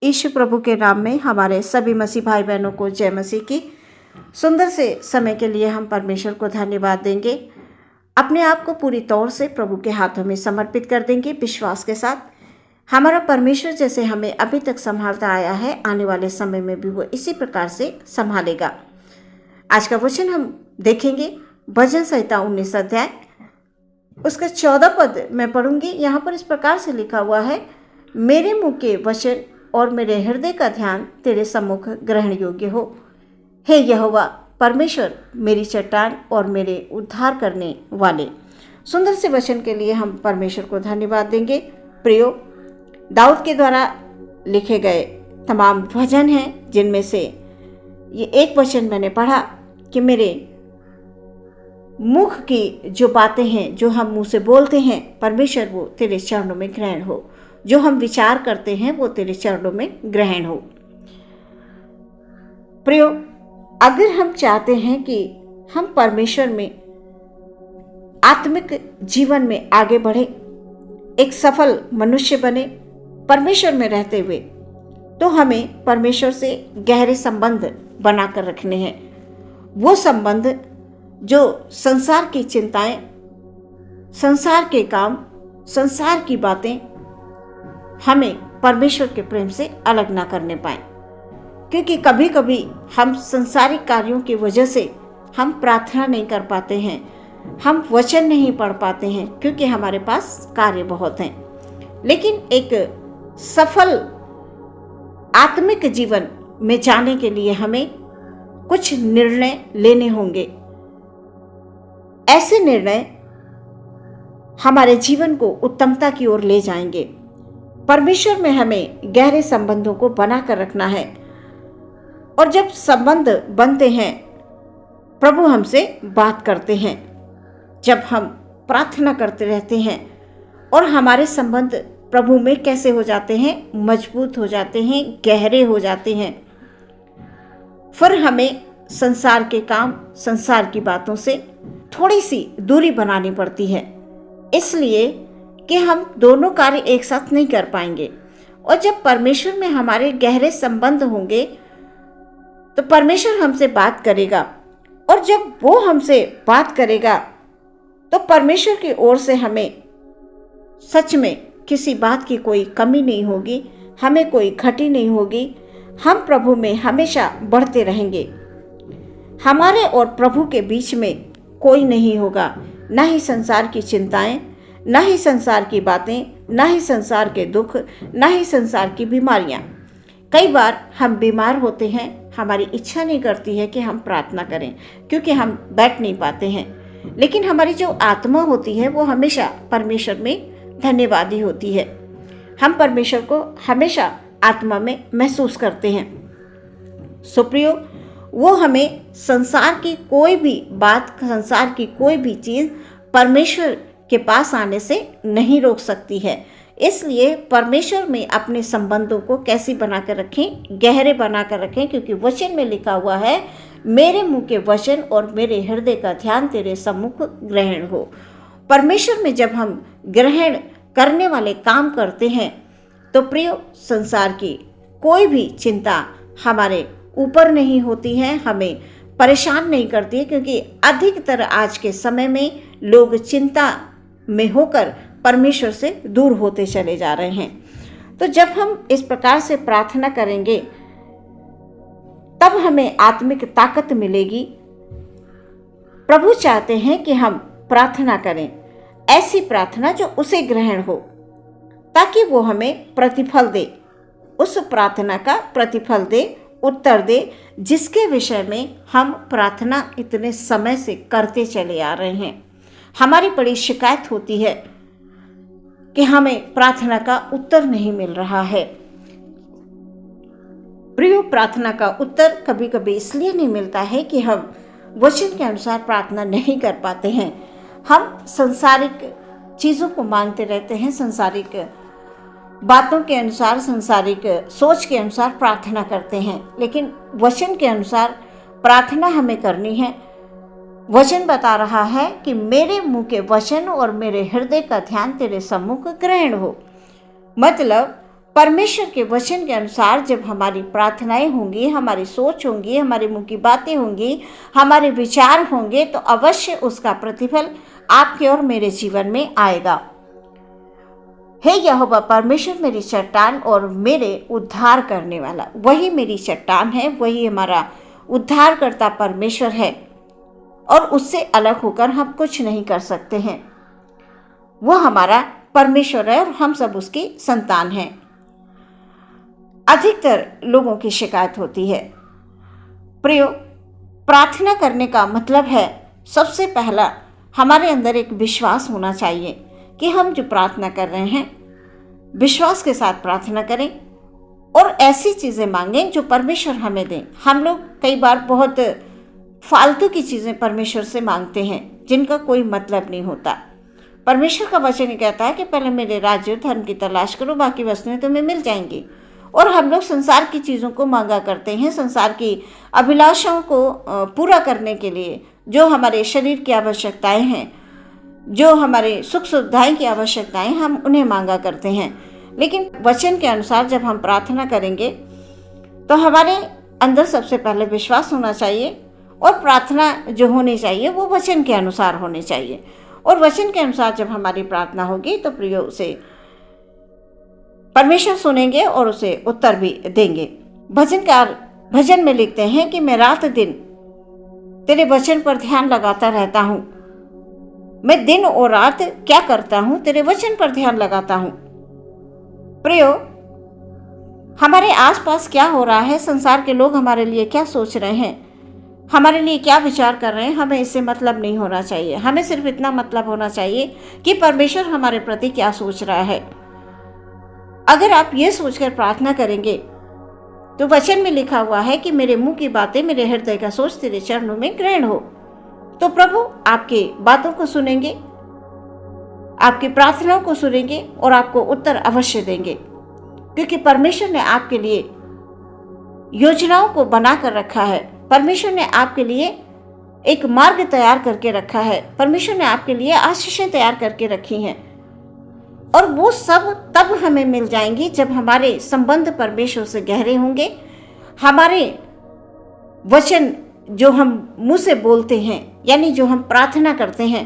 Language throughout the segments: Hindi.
यीशु प्रभु के नाम में हमारे सभी मसीह भाई बहनों को जय मसीह की। सुंदर से समय के लिए हम परमेश्वर को धन्यवाद देंगे। अपने आप को पूरी तौर से प्रभु के हाथों में समर्पित कर देंगे विश्वास के साथ। हमारा परमेश्वर जैसे हमें अभी तक संभालता आया है, आने वाले समय में भी वो इसी प्रकार से संभालेगा। आज का वचन हम देखेंगे भजन संहिता 19 अध्याय, उसका 14 पद मैं पढ़ूंगी। यहाँ पर इस प्रकार से लिखा हुआ है, मेरे मुँह के वचन और मेरे हृदय का ध्यान तेरे सम्मुख ग्रहण योग्य हो। हे यहोवा परमेश्वर, मेरी चट्टान और मेरे उद्धार करने वाले। सुंदर से वचन के लिए हम परमेश्वर को धन्यवाद देंगे। प्रियो, दाऊद के द्वारा लिखे गए तमाम भजन हैं, जिनमें से ये एक वचन मैंने पढ़ा कि मेरे मुख की जो बातें हैं, जो हम मुंह से बोलते हैं, परमेश्वर वो तेरे चरणों में ग्रहण हो। जो हम विचार करते हैं वो तेरे चरणों में ग्रहण हो। प्रियो, अगर हम चाहते हैं कि हम परमेश्वर में आत्मिक जीवन में आगे बढ़े, एक सफल मनुष्य बने परमेश्वर में रहते हुए, तो हमें परमेश्वर से गहरे संबंध बनाकर रखने हैं। वो संबंध जो संसार की चिंताएं, संसार के काम, संसार की बातें हमें परमेश्वर के प्रेम से अलग ना करने पाए। क्योंकि कभी कभी हम संसारिक कार्यों की वजह से हम प्रार्थना नहीं कर पाते हैं, हम वचन नहीं पढ़ पाते हैं, क्योंकि हमारे पास कार्य बहुत हैं। लेकिन एक सफल आत्मिक जीवन में जाने के लिए हमें कुछ निर्णय लेने होंगे। ऐसे निर्णय हमारे जीवन को उत्तमता की ओर ले जाएंगे। परमेश्वर में हमें गहरे संबंधों को बनाकर रखना है, और जब संबंध बनते हैं, प्रभु हमसे बात करते हैं। जब हम प्रार्थना करते रहते हैं और हमारे संबंध प्रभु में कैसे हो जाते हैं, मजबूत हो जाते हैं, गहरे हो जाते हैं, फिर हमें संसार के काम, संसार की बातों से थोड़ी सी दूरी बनानी पड़ती है, इसलिए कि हम दोनों कार्य एक साथ नहीं कर पाएंगे। और जब परमेश्वर में हमारे गहरे संबंध होंगे तो परमेश्वर हमसे बात करेगा, और जब वो हमसे बात करेगा तो परमेश्वर की ओर से हमें सच में किसी बात की कोई कमी नहीं होगी, हमें कोई घटी नहीं होगी। हम प्रभु में हमेशा बढ़ते रहेंगे। हमारे और प्रभु के बीच में कोई नहीं होगा, ना ही संसार की चिंताएं, ना ही संसार की बातें, ना ही संसार के दुख, ना ही संसार की बीमारियां। कई बार हम बीमार होते हैं, हमारी इच्छा नहीं करती है कि हम प्रार्थना करें, क्योंकि हम बैठ नहीं पाते हैं। लेकिन हमारी जो आत्मा होती है वो हमेशा परमेश्वर में धन्यवादी होती है। हम परमेश्वर को हमेशा आत्मा में महसूस करते हैं। सुप्रियो, वो हमें संसार की कोई भी बात, संसार की कोई भी चीज़ परमेश्वर के पास आने से नहीं रोक सकती है। इसलिए परमेश्वर में अपने संबंधों को कैसी बनाकर रखें, गहरे बनाकर रखें, क्योंकि वचन में लिखा हुआ है, मेरे मुंह के वचन और मेरे हृदय का ध्यान तेरे सम्मुख ग्रहण हो। परमेश्वर में जब हम ग्रहण करने वाले काम करते हैं तो प्रियो, संसार की कोई भी चिंता हमारे ऊपर नहीं होती है, हमें परेशान नहीं करती है, क्योंकि अधिकतर आज के समय में लोग चिंता में होकर परमेश्वर से दूर होते चले जा रहे हैं। तो जब हम इस प्रकार से प्रार्थना करेंगे तब हमें आत्मिक ताकत मिलेगी। प्रभु चाहते हैं कि हम प्रार्थना करें, ऐसी प्रार्थना जो उसे ग्रहण हो, ताकि वो हमें प्रतिफल दे, उस प्रार्थना का प्रतिफल दे, उत्तर दे, जिसके विषय में हम प्रार्थना इतने समय से करते चले आ रहे हैं। हमारी बड़ी शिकायत होती है कि हमें प्रार्थना का उत्तर नहीं मिल रहा है। प्रियो, प्रार्थना का उत्तर कभी कभी इसलिए नहीं मिलता है कि हम वचन के अनुसार प्रार्थना नहीं कर पाते हैं। हम संसारिक चीज़ों को मांगते रहते हैं, संसारिक बातों के अनुसार, संसारिक सोच के अनुसार प्रार्थना करते हैं। लेकिन वचन के अनुसार प्रार्थना हमें करनी है। वचन बता रहा है कि मेरे मुंह के वचन और मेरे हृदय का ध्यान तेरे सम्मुख ग्रहण हो। मतलब परमेश्वर के वचन के अनुसार जब हमारी प्रार्थनाएं होंगी, हमारी सोच होंगी, हमारे मुंह की बातें होंगी, हमारे विचार होंगे, तो अवश्य उसका प्रतिफल आपके और मेरे जीवन में आएगा। हे यहोवा परमेश्वर मेरी चट्टान और मेरे उद्धार करने वाला, वही मेरी चट्टान है, वही हमारा उद्धार करता परमेश्वर है, और उससे अलग होकर हम कुछ नहीं कर सकते हैं। वो हमारा परमेश्वर है और हम सब उसकी संतान हैं। अधिकतर लोगों की शिकायत होती है। प्रियो, प्रार्थना करने का मतलब है सबसे पहला हमारे अंदर एक विश्वास होना चाहिए कि हम जो प्रार्थना कर रहे हैं विश्वास के साथ प्रार्थना करें और ऐसी चीज़ें मांगें जो परमेश्वर हमें दें। हम लोग कई बार बहुत फालतू की चीज़ें परमेश्वर से मांगते हैं जिनका कोई मतलब नहीं होता। परमेश्वर का वचन कहता है कि पहले मेरे राज्य और धर्म की तलाश करो, बाकी वस्तुएं तुम्हें मिल जाएंगी। और हम लोग संसार की चीज़ों को मांगा करते हैं, संसार की अभिलाषाओं को पूरा करने के लिए, जो हमारे शरीर की आवश्यकताएं हैं, जो हमारे सुख सुविधाएं की आवश्यकताएं, हम उन्हें मांगा करते हैं। लेकिन वचन के अनुसार जब हम प्रार्थना करेंगे तो हमारे अंदर सबसे पहले विश्वास होना चाहिए और प्रार्थना जो होनी चाहिए वो वचन के अनुसार होनी चाहिए। और वचन के अनुसार जब हमारी प्रार्थना होगी तो प्रियो उसे परमेश्वर सुनेंगे और उसे उत्तर भी देंगे। भजनकार भजन में लिखते हैं कि मैं रात दिन तेरे वचन पर ध्यान लगाता रहता हूँ। मैं दिन और रात क्या करता हूँ, तेरे वचन पर ध्यान लगाता हूँ। प्रियो, हमारे आसपास क्या हो रहा है, संसार के लोग हमारे लिए क्या सोच रहे हैं, हमारे लिए क्या विचार कर रहे हैं, हमें इससे मतलब नहीं होना चाहिए। हमें सिर्फ इतना मतलब होना चाहिए कि परमेश्वर हमारे प्रति क्या सोच रहा है। अगर आप ये सोचकर प्रार्थना करेंगे तो वचन में लिखा हुआ है कि मेरे मुंह की बातें, मेरे हृदय का सोच तेरे चरणों में ग्रहण हो, तो प्रभु आपकी बातों को सुनेंगे, आपकी प्रार्थनाओं को सुनेंगे और आपको उत्तर अवश्य देंगे। क्योंकि परमेश्वर ने आपके लिए योजनाओं को बना कर रखा है। परमेश्वर ने आपके लिए एक मार्ग तैयार करके रखा है। परमेश्वर ने आपके लिए आशीषें तैयार करके रखी हैं, और वो सब तब हमें मिल जाएंगी जब हमारे संबंध परमेश्वर से गहरे होंगे। हमारे वचन जो हम मुंह से बोलते हैं, यानी जो हम प्रार्थना करते हैं,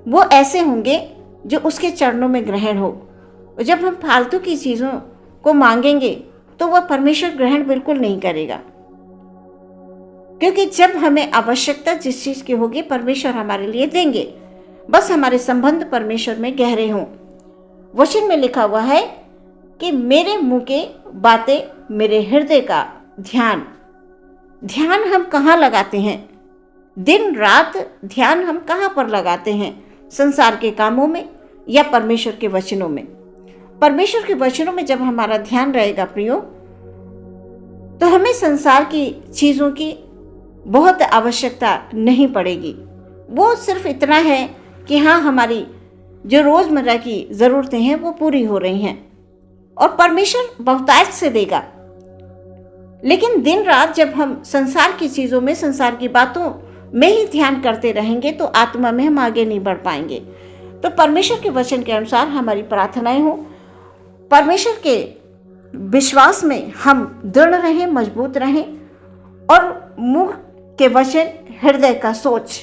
वो ऐसे होंगे जो उसके चरणों में ग्रहण हो। जब हम फालतू की चीज़ों को मांगेंगे तो वह परमेश्वर ग्रहण बिल्कुल नहीं करेगा। क्योंकि जब हमें आवश्यकता जिस चीज़ की होगी परमेश्वर हमारे लिए देंगे, बस हमारे संबंध परमेश्वर में गहरे हों। वचन में लिखा हुआ है कि मेरे मुंह के बातें, मेरे हृदय का ध्यान हम कहाँ लगाते हैं? दिन रात ध्यान हम कहाँ पर लगाते हैं? संसार के कामों में या परमेश्वर के वचनों में? परमेश्वर के वचनों में जब हमारा ध्यान रहेगा प्रियो, तो हमें संसार की चीज़ों की बहुत आवश्यकता नहीं पड़ेगी। वो सिर्फ इतना है कि हाँ, हमारी जो रोज़मर्रा की ज़रूरतें हैं वो पूरी हो रही हैं, और परमेश्वर बहुतायत से देगा। लेकिन दिन रात जब हम संसार की चीज़ों में, संसार की बातों में ही ध्यान करते रहेंगे तो आत्मा में हम आगे नहीं बढ़ पाएंगे। तो परमेश्वर के वचन के अनुसार हमारी प्रार्थनाएं हो, परमेश्वर के विश्वास में हम दृढ़ रहें, मजबूत रहें, और मुंह के वचन, हृदय का सोच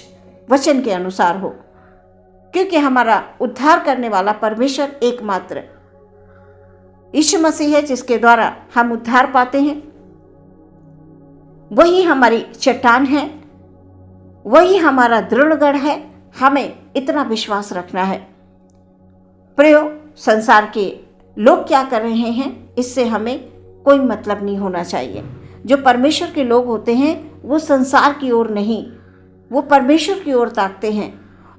वचन के अनुसार हो। क्योंकि हमारा उद्धार करने वाला परमेश्वर एकमात्र यीशु मसीह है, जिसके द्वारा हम उद्धार पाते हैं। वही हमारी चट्टान है, वही हमारा दृढ़ गढ़ है। हमें इतना विश्वास रखना है। प्रियो, संसार के लोग क्या कर रहे हैं इससे हमें कोई मतलब नहीं होना चाहिए। जो परमेश्वर के लोग होते हैं वो संसार की ओर नहीं, वो परमेश्वर की ओर ताकते हैं,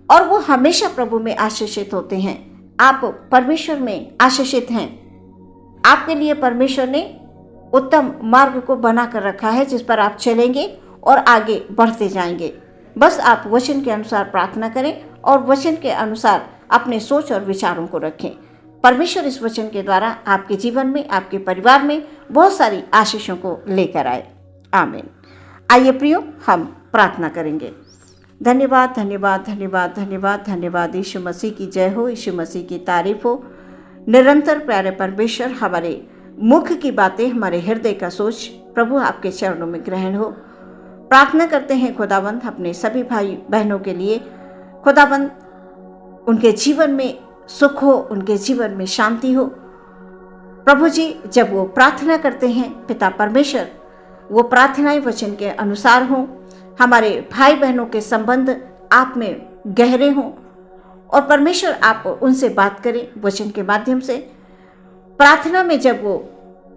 और वो हमेशा प्रभु में आशीषित होते हैं। आप परमेश्वर में आशीषित हैं। आपके लिए परमेश्वर ने उत्तम मार्ग को बना कर रखा है, जिस पर आप चलेंगे और आगे बढ़ते जाएंगे। बस आप वचन के अनुसार प्रार्थना करें और वचन के अनुसार अपने सोच और विचारों को रखें। परमेश्वर इस वचन के द्वारा आपके जीवन में, आपके परिवार में बहुत सारी आशीषों को लेकर आए। आमीन। आइए प्रियो, हम प्रार्थना करेंगे। धन्यवाद, धन्यवाद, धन्यवाद, धन्यवाद, धन्यवाद। यीशु मसीह की जय हो, यीशु मसीह की तारीफ हो। निरंतर प्यारे परमेश्वर हमारे मुख की बातें, हमारे हृदय का सोच प्रभु आपके चरणों में ग्रहण हो। प्रार्थना करते हैं खुदाबंद अपने सभी भाई बहनों के लिए। खुदाबंद उनके जीवन में सुख हो, उनके जीवन में शांति हो। प्रभु जी, जब वो प्रार्थना करते हैं पिता परमेश्वर, वो प्रार्थनाएं वचन के अनुसार हों। हमारे भाई बहनों के संबंध आप में गहरे हों और परमेश्वर आप उनसे बात करें वचन के माध्यम से। प्रार्थना में जब वो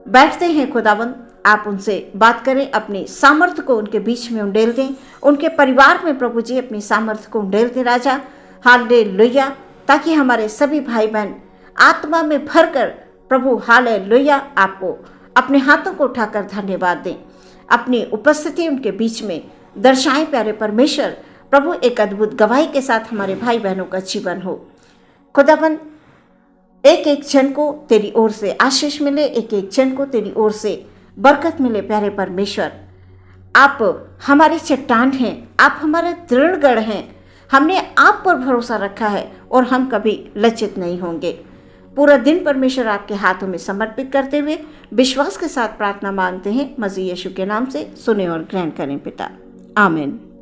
बैठते हैं खुदावंद, आप उनसे बात करें, अपनी सामर्थ्य को उनके बीच में उंडेल दें। उनके परिवार में प्रभु जी अपनी सामर्थ्य को उंडेल दें राजा। हालेलुया। ताकि हमारे सभी भाई बहन आत्मा में भरकर प्रभु हालेलुया आपको अपने हाथों को उठाकर धन्यवाद दें। अपनी उपस्थिति उनके बीच में दर्शाएं प्यारे परमेश्वर। प्रभु एक अद्भुत गवाही के साथ हमारे भाई बहनों का जीवन हो। खुदाबंद एक एक जन को तेरी ओर से आशीष मिले, एक एक जन को तेरी ओर से बरकत मिले प्यारे परमेश्वर। आप हमारे चट्टान हैं, आप हमारे दृढ़गढ़ हैं। हमने आप पर भरोसा रखा है और हम कभी लज्जित नहीं होंगे। पूरा दिन परमेश्वर आपके हाथों में समर्पित करते हुए विश्वास के साथ प्रार्थना मांगते हैं मसीह यीशु के नाम से। सुने और ग्रहण करें पिता, आमीन।